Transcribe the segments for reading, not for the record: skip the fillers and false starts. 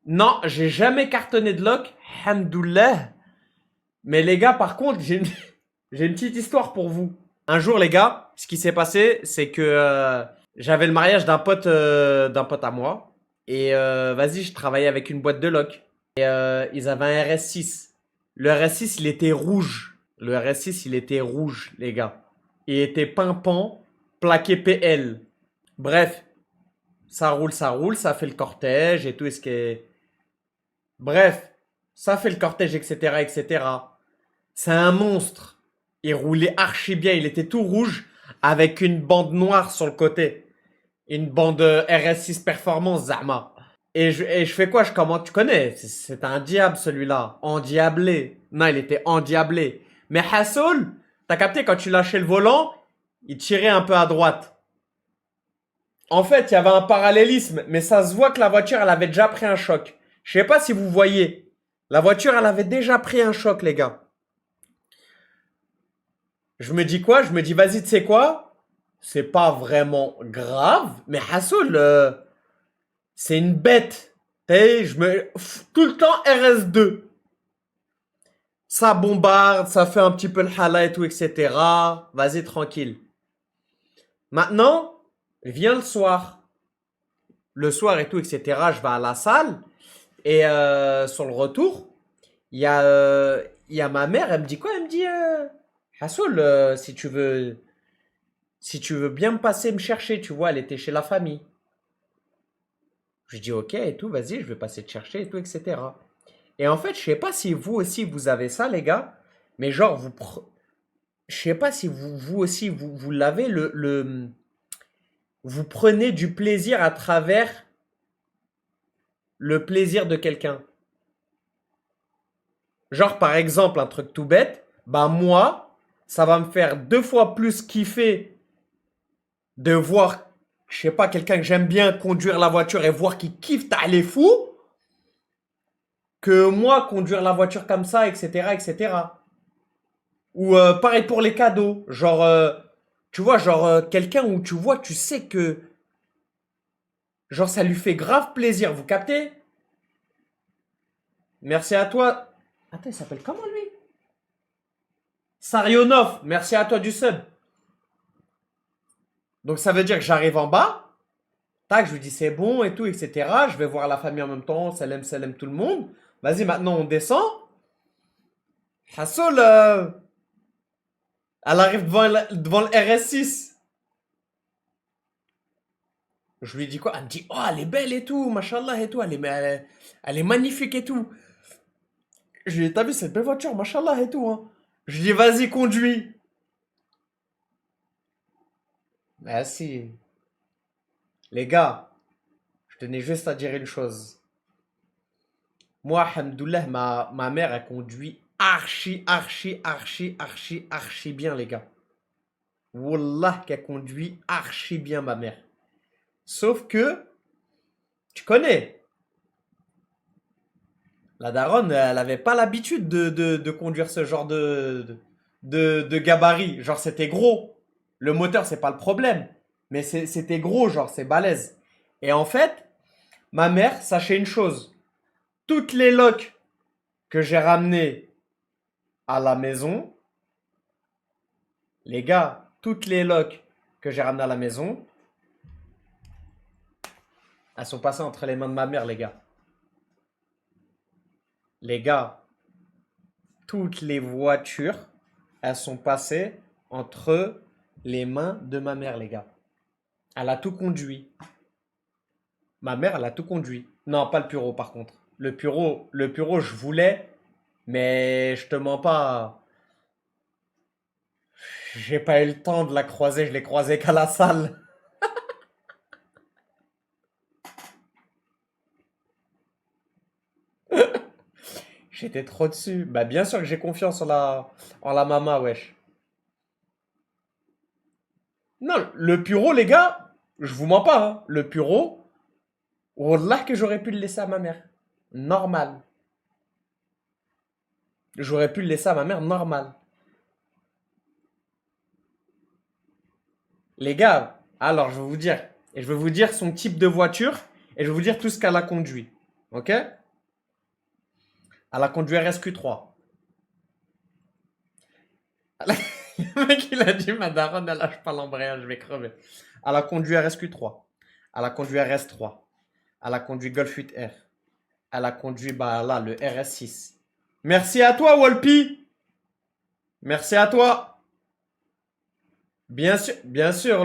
Non, j'ai jamais cartonné de loc. Hamdoullah. Mais les gars, par contre, j'ai une petite histoire pour vous. Un jour, les gars, ce qui s'est passé, c'est que j'avais le mariage d'un pote à moi. Et vas-y, je travaillais avec une boîte de loc. Et ils avaient un RS6. Le RS6, il était rouge. Le RS6, il était rouge, les gars. Il était pimpant, plaqué PL. Bref, ça roule, ça fait le cortège et tout. Et ce qui est... Bref, ça fait le cortège, etc., etc. C'est un monstre. Il roulait archi bien, il était tout rouge avec une bande noire sur le côté. Une bande RS6 Performance, Zama. Et je fais quoi? Je commande, tu connais, c'est un diable celui-là. Endiablé. Non, il était endiablé. Mais Hassoul, t'as capté quand tu lâchais le volant, il tirait un peu à droite. En fait, il y avait un parallélisme, mais ça se voit que la voiture, elle avait déjà pris un choc. Je sais pas si vous voyez. La voiture, elle avait déjà pris un choc, les gars. Je me dis quoi? Je me dis, vas-y, tu sais quoi? C'est pas vraiment grave, mais Hassoul, c'est une bête. Et tout le temps RS2. Ça bombarde, ça fait un petit peu le hala et tout, etc. Vas-y, tranquille. Maintenant, vient le soir. Le soir et tout, etc. Je vais à la salle. Et sur le retour, il y a ma mère, elle me dit quoi? Elle me dit, Hassoul, si tu veux bien me passer me chercher, tu vois, elle était chez la famille. Je dis ok et tout, vas-y, je vais passer te chercher et tout, etc. Et en fait, je sais pas si vous aussi vous avez ça, les gars, mais genre, je sais pas si vous aussi vous l'avez, vous prenez du plaisir à travers le plaisir de quelqu'un. Genre, par exemple, un truc tout bête, bah moi, ça va me faire deux fois plus kiffer de voir, je sais pas, quelqu'un que j'aime bien conduire la voiture et voir qu'il kiffe, t'as les fous, que moi conduire la voiture comme ça, etc., etc. Ou pareil pour les cadeaux, genre, tu vois, genre quelqu'un où tu vois, tu sais que, genre, ça lui fait grave plaisir, vous captez? Merci à toi. Attends, il s'appelle comment lui? Sarionov, merci à toi du sub. Donc ça veut dire que j'arrive en bas, tac, je lui dis c'est bon et tout, etc. Je vais voir la famille en même temps, salam tout le monde. Vas-y, maintenant on descend. Hassoul, elle arrive devant le RS6. Je lui dis quoi? Elle me dit, oh, elle est belle et tout, machallah et tout, elle est magnifique et tout. Je lui dis, t'as vu cette belle voiture, machallah et tout, hein. Je lui dis, vas-y, conduis. Ah si, les gars, je tenais juste à dire une chose. Moi, alhamdoulilah, ma mère, elle conduit archi bien, les gars. Wallah, qu'elle conduit archi bien, ma mère. Sauf que, tu connais, la daronne, elle avait pas l'habitude de conduire ce genre de gabarit. Genre, c'était gros. Le moteur, c'est pas le problème. Mais c'était gros, genre, c'est balèze. Et en fait, ma mère, sachez une chose. Toutes les locs que j'ai ramenées à la maison, les gars, toutes les locs que j'ai ramenées à la maison, elles sont passées entre les mains de ma mère, les gars. Les gars, toutes les voitures, elles sont passées entre les mains de ma mère, les gars. Elle a tout conduit. Ma mère, elle a tout conduit. Non, pas le Puro, par contre. Le Puro, je voulais, mais je te mens pas. J'ai pas eu le temps de la croiser, je l'ai croisée qu'à la salle. J'étais trop dessus. Bah, bien sûr que j'ai confiance en la mama, wesh. Non, le Puro, les gars, je vous mens pas, hein. Le Puro, wallah que j'aurais pu le laisser à ma mère. Normal. J'aurais pu le laisser à ma mère normal. Les gars, alors je vais vous dire. Et je vais vous dire son type de voiture. Et je vais vous dire tout ce qu'elle a conduit. Ok? Elle a conduit RSQ3. Le mec, il a dit, ma daronne, elle lâche pas l'embrayage, je vais crever. Elle a conduit RSQ3. Elle a conduit RS3. Elle a conduit Golf 8R. Elle a conduit, bah là, le RS6. Merci à toi, Wolpi. Merci à toi. Bien sûr, bien sûr.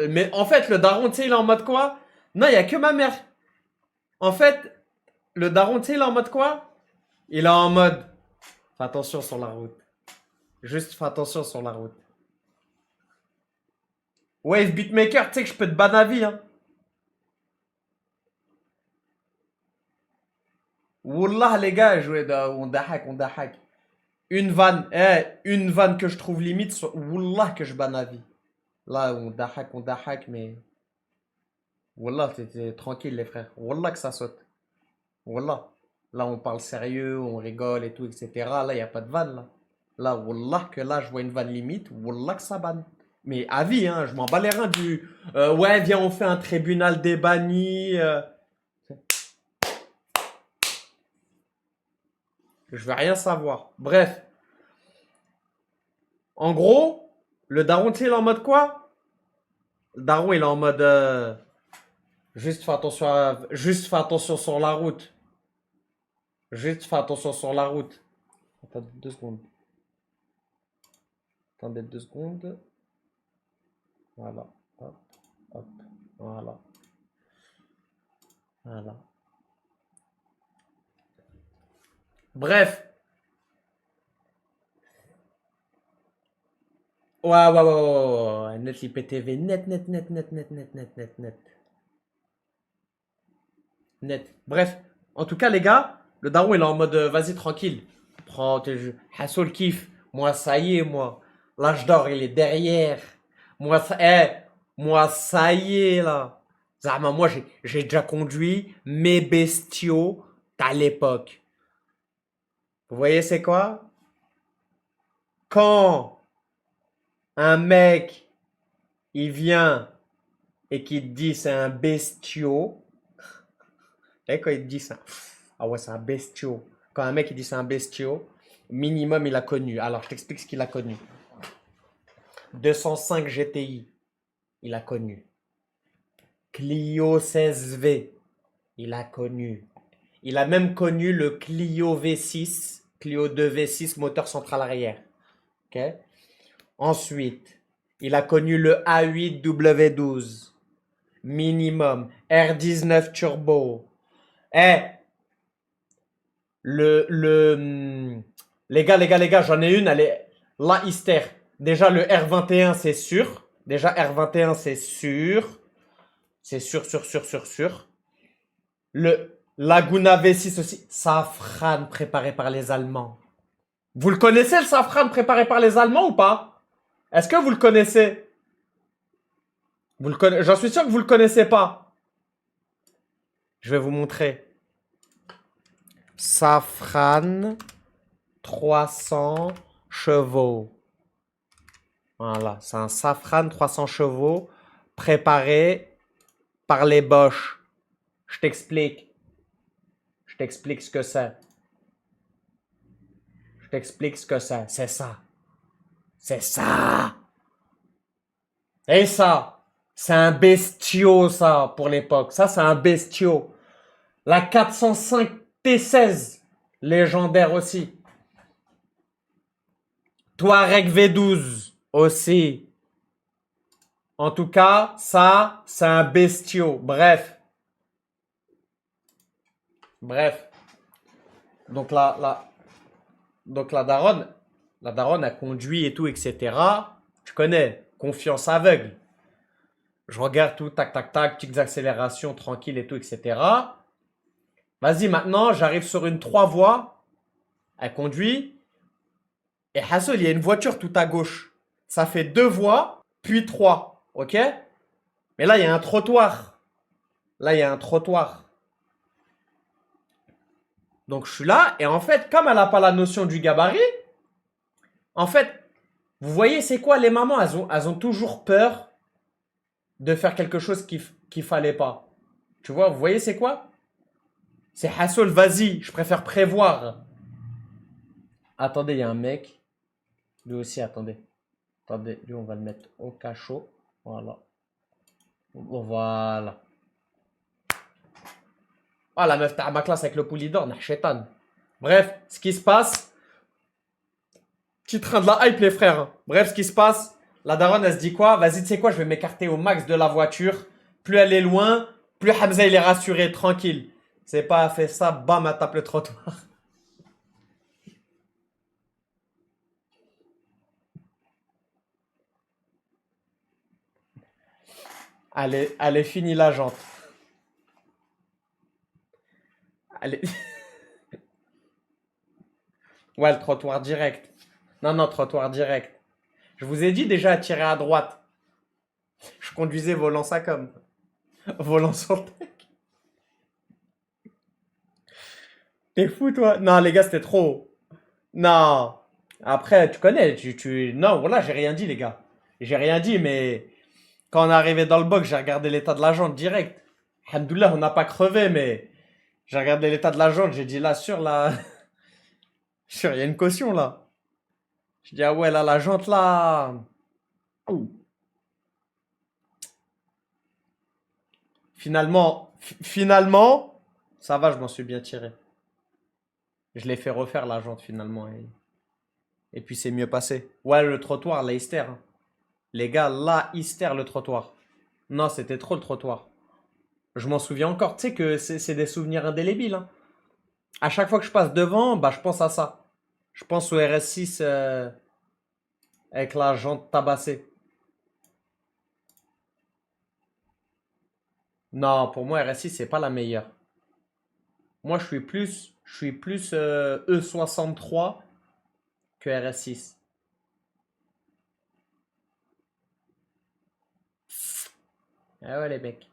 Mais en fait, le daron, tu sais, il est en mode quoi? Non, il y a que ma mère. En fait, le daron, tu sais, il est en mode quoi? Il est en mode, fais attention sur la route. Juste fais attention sur la route. Wave Beatmaker, tu sais que je peux te ban à vie, hein. Wallah, les gars, on dahak, on dahak. Une vanne que je trouve limite, Wallah que je banne à vie. Là, on dahak, mais. Wallah, t'es tranquille, les frères. Wallah que ça saute. Wallah. Là, on parle sérieux, on rigole et tout, etc. Là, il n'y a pas de vanne, là. Là, Wallah, que là, je vois une vanne limite. Wallah que ça banne. Mais à vie, hein, je m'en bats les reins du. Ouais, viens, on fait un tribunal des bannis. Je veux rien savoir. Bref. En gros, le daron, tu sais, il est en mode quoi? Le daron, il est en mode. Juste fais attention sur la route. Juste fais attention sur la route. Attends 2 secondes. Attendez 2 secondes. Voilà. Hop, hop. Voilà. Voilà. Bref. Ouais. Net l'IPTV. Net. Net. Bref. En tout cas, les gars, le daron, il est en mode vas-y, tranquille. Prends tes jeux. Hasso kiff. Moi, ça y est, moi. L'âge d'or, il est derrière. Moi, ça y est, là. Zama, moi, j'ai déjà conduit mes bestiaux à l'époque. Vous voyez, c'est quoi? Quand un mec, il vient et qu'il te dit c'est un bestiau, et quand il te dit ça, ah ouais, c'est un bestiau. Quand un mec il dit c'est un bestiau, minimum il a connu. Alors, je t'explique ce qu'il a connu. 205 GTI, il a connu. Clio 16V, il a connu. Il a même connu le Clio V6, Clio 2 V6 moteur central arrière. Ok. Ensuite, il a connu le A8 W12 minimum, R19 turbo. Eh, les gars, j'en ai une, elle est la Hyster. Déjà le R21 c'est sûr. Déjà R21 c'est sûr. C'est sûr. Le Laguna V6 aussi. Safran préparé par les Allemands. Vous le connaissez le Safran préparé par les Allemands ou pas? Est-ce que vous le connaissez? J'en suis sûr que vous le connaissez pas. Je vais vous montrer. Safran 300 chevaux. Voilà, c'est un Safran 300 chevaux préparé par les Bosch. Je t'explique. Je t'explique ce que c'est. Je t'explique ce que c'est. C'est ça. C'est ça. Et ça, c'est un bestiau, ça, pour l'époque. Ça, c'est un bestiau. La 405 T16, légendaire aussi. Touareg V12 aussi. En tout cas, ça, c'est un bestiau. Bref. Donc la daronne a conduit et tout, etc. Tu connais, confiance aveugle. Je regarde tout, tac, petites accélérations tranquilles et tout, etc. Vas-y, maintenant, j'arrive sur une 3 voies. Elle conduit. Et Hassel, il y a une voiture tout à gauche. Ça fait 2 voies, puis 3. Ok? Mais là, il y a un trottoir. Donc, je suis là. Et en fait, comme elle n'a pas la notion du gabarit, en fait, vous voyez, c'est quoi les mamans? Elles ont toujours peur de faire quelque chose qu'il fallait pas. Tu vois, vous voyez, c'est quoi? C'est Hassol, vas-y, je préfère prévoir. Attendez, il y a un mec. Lui aussi, attendez. Attendez, lui, on va le mettre au cachot. Voilà. Voilà. Ah, la meuf, t'as ma classe avec le poulidor, chétan. Bref, ce qui se passe. Petit train de la hype, les frères. Bref, ce qui se passe. La daronne, elle se dit quoi? Vas-y, tu sais quoi, je vais m'écarter au max de la voiture. Plus elle est loin, plus Hamza, il est rassuré, tranquille. C'est pas fait ça, bam, elle tape le trottoir. Elle est finie la jante. Elle est... Ouais, le trottoir direct. Non, non, trottoir direct. Je vous ai dit déjà à tirer à droite. Je conduisais volant ça comme. Volant sur tech. T'es fou, toi? Non, les gars, c'était trop. Non. Après, tu connais, Non, voilà, j'ai rien dit, les gars. J'ai rien dit, mais quand on est arrivé dans le box, j'ai regardé l'état de la jante direct. Alhamdoulilah, on n'a pas crevé, mais j'ai regardé l'état de la jante, j'ai dit là, sur là. Sûr, il y a une caution là. Je dis, ah ouais, là, la jante là. Ouh. Finalement, ça va, je m'en suis bien tiré. Je l'ai fait refaire la jante finalement. Et puis c'est mieux passé. Ouais, le trottoir, là, hystère. Hein. Les gars, là, hystère le trottoir. Non, c'était trop le trottoir. Je m'en souviens encore. Tu sais que c'est des souvenirs indélébiles. Hein. À chaque fois que je passe devant, bah, je pense à ça. Je pense au RS6 avec la jante tabassée. Non, pour moi, RS6, c'est pas la meilleure. Moi, je suis plus E63 que RS6. Ah ouais, les mecs.